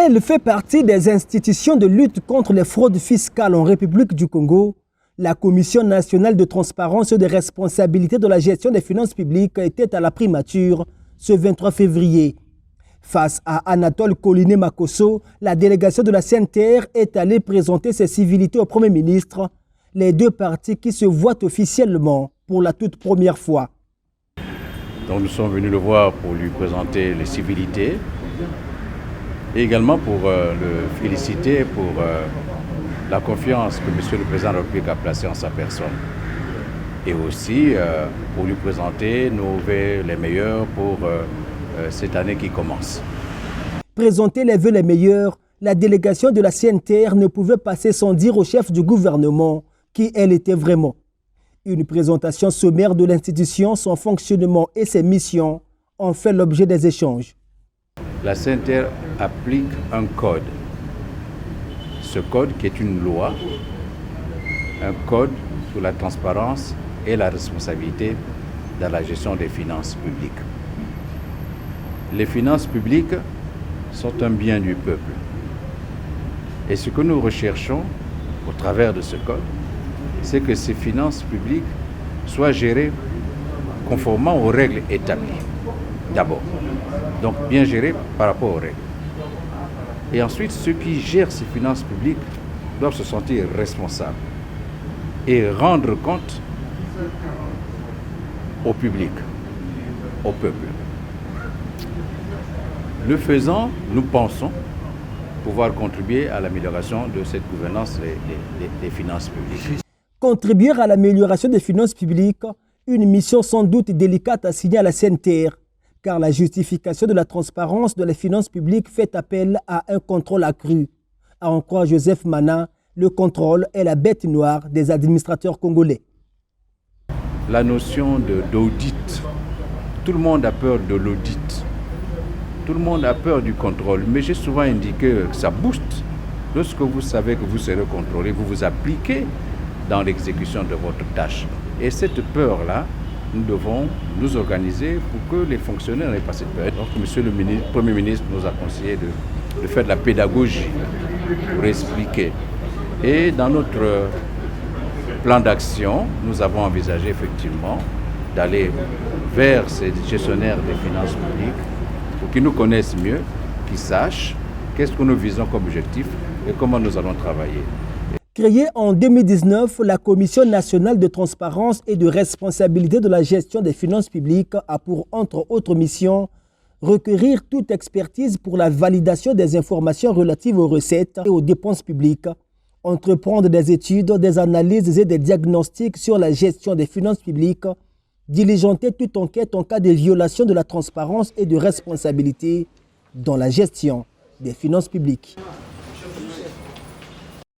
Elle fait partie des institutions de lutte contre les fraudes fiscales en République du Congo. La Commission nationale de transparence et de responsabilité de la gestion des finances publiques était à la primature ce 23 février. Face à Anatole Coliné Makosso, la délégation de la CNTR est allée présenter ses civilités au Premier ministre, les deux parties qui se voient officiellement pour la toute première fois. Donc nous sommes venus le voir pour lui présenter les civilités et également pour le féliciter pour la confiance que M. le Président de la République a placée en sa personne. Et aussi pour lui présenter nos vœux les meilleurs pour cette année qui commence. Présenter les vœux les meilleurs, la délégation de la CNTR ne pouvait passer sans dire au chef du gouvernement qui elle était vraiment. Une présentation sommaire de l'institution, son fonctionnement et ses missions ont fait l'objet des échanges. La CNTR applique un code. Ce code qui est une loi, un code sur la transparence et la responsabilité dans la gestion des finances publiques. Les finances publiques sont un bien du peuple. Et ce que nous recherchons au travers de ce code, c'est que ces finances publiques soient gérées conformément aux règles établies, d'abord. Donc bien gérées par rapport aux règles. Et ensuite, ceux qui gèrent ces finances publiques doivent se sentir responsables et rendre compte au public, au peuple. Le faisant, nous pensons pouvoir contribuer à l'amélioration de cette gouvernance des finances publiques. Contribuer à l'amélioration des finances publiques, une mission sans doute délicate assignée à la CNTR, car la justification de la transparence de les finances publiques fait appel à un contrôle accru. À en croire Joseph Mana, le contrôle est la bête noire des administrateurs congolais. La notion d'audit, tout le monde a peur de l'audit. Tout le monde a peur du contrôle, mais j'ai souvent indiqué que ça booste. Lorsque vous savez que vous serez contrôlé, vous vous appliquez dans l'exécution de votre tâche. Et cette peur-là, nous devons nous organiser pour que les fonctionnaires n'aient pas cette peur. Donc, Monsieur le Premier ministre nous a conseillé de faire de la pédagogie pour expliquer. Et dans notre plan d'action, nous avons envisagé effectivement d'aller vers ces gestionnaires des finances publiques pour qu'ils nous connaissent mieux, qu'ils sachent qu'est-ce que nous visons comme objectif et comment nous allons travailler. Créée en 2019, la Commission nationale de transparence et de responsabilité de la gestion des finances publiques a pour, entre autres missions, requérir toute expertise pour la validation des informations relatives aux recettes et aux dépenses publiques, entreprendre des études, des analyses et des diagnostics sur la gestion des finances publiques, diligenter toute enquête en cas de violation de la transparence et de responsabilité dans la gestion des finances publiques.